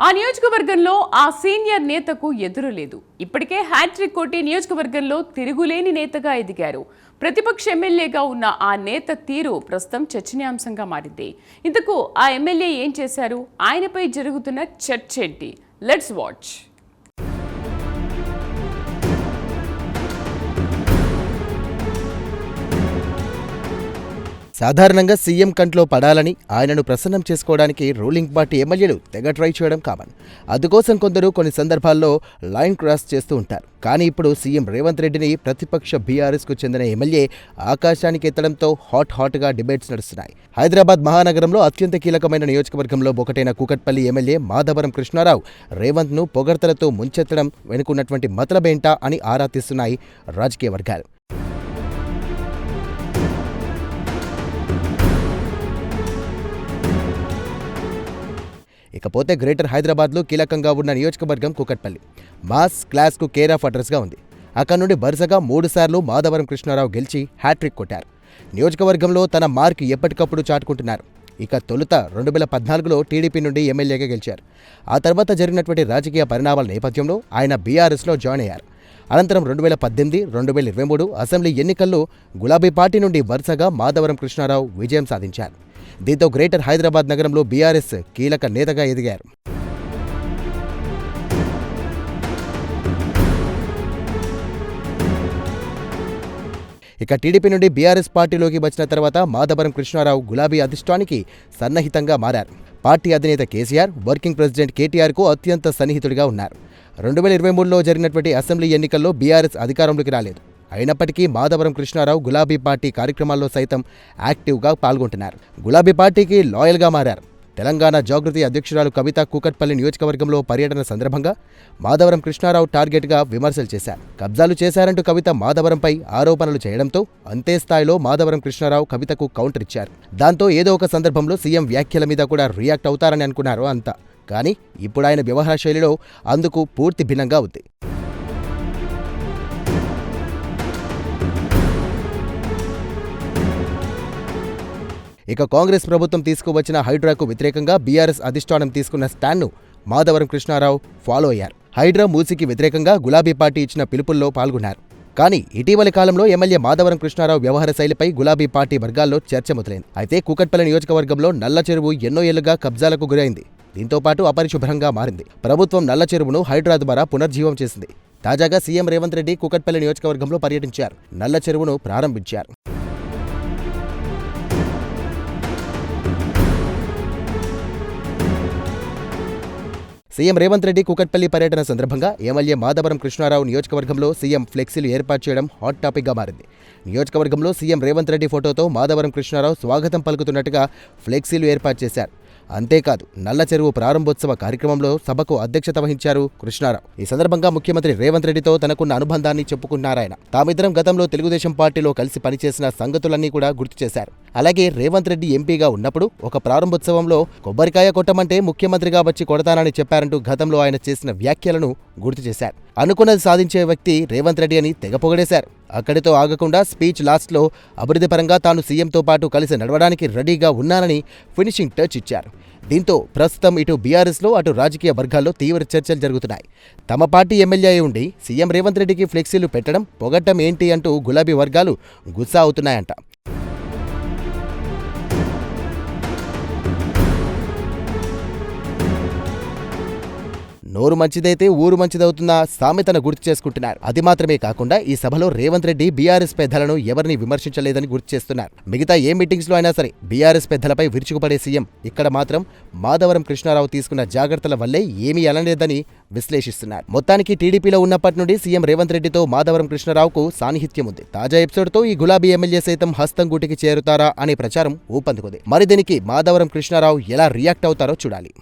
ఆ నియోజకవర్గంలో ఆ సీనియర్ నేతకు ఎదురు లేదు. ఇప్పటికే హ్యాట్రిక్ కొట్టి నియోజకవర్గంలో తిరుగులేని నేతగా ఎదిగారు. ప్రతిపక్ష ఎమ్మెల్యేగా ఉన్న ఆ నేత తీరు ప్రస్తుతం చర్చనీయాంశంగా మారింది. ఇంతకు ఆ ఎమ్మెల్యే ఏం చేశారు? ఆయనపై జరుగుతున్న చర్చ ఏంటి? Let's watch. సాధారణంగా సీఎం కంట్లో పడాలని ఆయనను ప్రసన్నం చేసుకోవడానికి రూలింగ్ పార్టీ ఎమ్మెల్యేలు తెగ ట్రై చేయడం కామన్. అందుకోసం కొందరు కొన్ని సందర్భాల్లో లైన్ క్రాస్ చేస్తూ ఉంటారు. కానీ ఇప్పుడు సీఎం రేవంత్ రెడ్డిని ప్రతిపక్ష బీఆర్ఎస్కు చెందిన ఎమ్మెల్యే ఆకాశానికి ఎత్తడంతో హాట్గా డిబేట్స్ నడుస్తున్నాయి. హైదరాబాద్ మహానగరంలో అత్యంత కీలకమైన నియోజకవర్గంలో ఒకటైన కూకట్పల్లి ఎమ్మెల్యే మాధవరం కృష్ణారావు రేవంత్ను పొగడ్తలతో ముంచెత్తడం వెనుకున్నటువంటి మతలబేంటా అని ఆరా తీస్తున్నాయి రాజకీయ వర్గాలు. ఇకపోతే గ్రేటర్ హైదరాబాద్లో కీలకంగా ఉన్న నియోజకవర్గం కూకట్పల్లి మాస్ క్లాస్కు కేర్ ఆఫ్ అడ్రస్గా ఉంది. అక్కడి నుండి వరుసగా 3 సార్లు మాధవరం కృష్ణారావు గెలిచి హ్యాట్రిక్ కొట్టారు. నియోజకవర్గంలో తన మార్క్ ఎప్పటికప్పుడు చాటుకుంటున్నారు. ఇక తొలుత 2014లో టీడీపీ నుండి ఎమ్మెల్యేగా గెలిచారు. ఆ తర్వాత జరిగినటువంటి రాజకీయ పరిణామాల నేపథ్యంలో ఆయన బీఆర్ఎస్లో జాయిన్ అయ్యారు. అనంతరం 2018, 2023 అసెంబ్లీ ఎన్నికల్లో గులాబీ పార్టీ నుండి వరుసగా మాధవరం కృష్ణారావు విజయం సాధించారు. దీంతో గ్రేటర్ హైదరాబాద్ నగరంలో బీఆర్ఎస్ కీలక నేతగా ఎదిగారు. ఇక టీడీపీ నుండి బీఆర్ఎస్ పార్టీలోకి వచ్చిన తర్వాత మాధవరం కృష్ణారావు గులాబీ అధిష్టానికి సన్నిహితంగా మారారు. పార్టీ అధినేత కేసీఆర్, వర్కింగ్ ప్రెసిడెంట్ కేటీఆర్కు అత్యంత సన్నిహితుడిగా ఉన్నారు. 2023లో జరిగినటువంటి అసెంబ్లీ ఎన్నికల్లో బీఆర్ఎస్ అధికారంలోకి రాలేదు. అయినప్పటికీ మాధవరం కృష్ణారావు గులాబీ పార్టీ కార్యక్రమాల్లో సైతం యాక్టివ్గా పాల్గొంటున్నారు. గులాబీ పార్టీకి లాయల్గా మారారు. తెలంగాణ జాగృతి అధ్యక్షురాలు కవిత కూకట్పల్లి నియోజకవర్గంలో పర్యటన సందర్భంగా మాధవరం కృష్ణారావు టార్గెట్గా విమర్శలు చేశారు. కబ్జాలు చేశారంటూ కవిత మాధవరంపై ఆరోపణలు చేయడంతో అంతే స్థాయిలో మాధవరం కృష్ణారావు కవితకు కౌంటర్ ఇచ్చారు. దాంతో ఏదో ఒక సందర్భంలో సీఎం వ్యాఖ్యల మీద కూడా రియాక్ట్ అవుతారని అనుకున్నారు అంతా. కానీ ఇప్పుడు ఆయన వ్యవహార శైలిలో అందుకు పూర్తి భిన్నంగా ఉంది. ఇక కాంగ్రెస్ ప్రభుత్వం తీసుకువచ్చిన హైడ్రాకు వ్యతిరేకంగా బీఆర్ఎస్ అధిష్టానం తీసుకున్న స్టాండ్ను మాధవరం కృష్ణారావు ఫాలో అయ్యారు. హైడ్రా మూసికి వ్యతిరేకంగా గులాబీ పార్టీ ఇచ్చిన పిలుపుల్లో పాల్గొన్నారు. కానీ ఇటీవలి కాలంలో ఎమ్మెల్యే మాధవరం కృష్ణారావు వ్యవహార శైలిపై గులాబీ పార్టీ వర్గాల్లో చర్చ మొదలైంది. అయితే కూకట్పల్లి నియోజకవర్గంలో నల్ల చెరువు ఎన్నో ఏళ్లుగా కబ్జాలకు గురైంది. దీంతో పాటు అపరిశుభ్రంగా మారింది. ప్రభుత్వం నల్ల చెరువును హైడ్రా ద్వారా పునర్జీవం చేసింది. తాజాగా సీఎం రేవంత్ రెడ్డి కూకట్పల్లి నియోజకవర్గంలో పర్యటించారు. నల్ల చెరువును ప్రారంభించారు. సీఎం రేవంత్ రెడ్డి కూకట్పల్లి పర్యటన సందర్భంగా ఎమ్మెల్యే మాధవరం కృష్ణారావు నియోజకవర్గంలో సీఎం ఫ్లెక్సీలు ఏర్పాటు చేయడం హాట్ టాపిక్గా మారింది. నియోజకవర్గంలో సీఎం రేవంత్ రెడ్డి ఫోటోతో మాధవరం కృష్ణారావు స్వాగతం పలుకుతున్నట్టుగా ఫ్లెక్సీలు ఏర్పాటు చేశారు. అంతేకాదు నల్ల చెరువు ప్రారంభోత్సవ కార్యక్రమంలో సభకు అధ్యక్షత వహించారు కృష్ణారావు. ఈ సందర్భంగా ముఖ్యమంత్రి రేవంత్ రెడ్డితో తనకున్న అనుబంధాన్ని చెప్పుకున్నారాయన. తామిద్దరం గతంలో తెలుగుదేశం పార్టీలో కలిసి పనిచేసిన సంగతులన్నీ కూడా గుర్తు చేశారు. అలాగే రేవంత్ రెడ్డి ఎంపీగా ఉన్నప్పుడు ఒక ప్రారంభోత్సవంలో కొబ్బరికాయ కొట్టమంటే ముఖ్యమంత్రిగా వచ్చి కొడతానని చెప్పారంటూ గతంలో ఆయన చేసిన వ్యాఖ్యలను గుర్తు చేశారు. అనుకున్నది సాధించే వ్యక్తి రేవంత్ రెడ్డి అని తెగ పొగిడేశారు. అక్కడితో ఆగకుండా స్పీచ్ లాస్ట్లో అభివృద్ధి పరంగా తాను సీఎంతో పాటు కలిసి నడవడానికి రెడీగా ఉన్నానని ఫినిషింగ్ టచ్ ఇచ్చారు. దీంతో ప్రస్తుతం ఇటు బీఆర్ఎస్లో అటు రాజకీయ వర్గాల్లో తీవ్ర చర్చలు జరుగుతున్నాయి. తమ పార్టీ ఎమ్మెల్యే ఉండి సీఎం రేవంత్ రెడ్డికి ఫ్లెక్సీలు పెట్టడం, పొగట్టం ఏంటి అంటూ గులాబీ వర్గాలు గుస్సా అవుతున్నాయంట. నోరు మంచిదైతే ఊరు మంచిదవుతున్న సామెతను గుర్తు చేసుకుంటున్నారు. అది మాత్రమే కాకుండా ఈ సభలో రేవంత్ రెడ్డి బీఆర్ఎస్ పెద్దలను ఎవరిని విమర్శించలేదని గుర్తు చేస్తున్నారు. మిగతా ఏ మీటింగ్స్లో అయినా సరే బీఆర్ఎస్ పెద్దలపై విరుచుకుపడే సీఎం ఇక్కడ మాత్రం మాధవరం కృష్ణారావు తీసుకున్న జాగ్రత్తల వల్లే ఏమీ అనలేదని విశ్లేషిస్తున్నారు. మొత్తానికి టీడీపీలో ఉన్నప్పటి నుండి సీఎం రేవంత్ రెడ్డితో మాధవరం కృష్ణారావుకు సాన్నిహిత్యం ఉంది. తాజా ఎపిసోడ్తో ఈ గులాబీ ఎమ్మెల్యే సైతం హస్తం గూటికి చేరుతారా అనే ప్రచారం ఊపందుకుంది. మరి దీనికి మాధవరం కృష్ణారావు ఎలా రియాక్ట్ అవుతారో చూడాలి.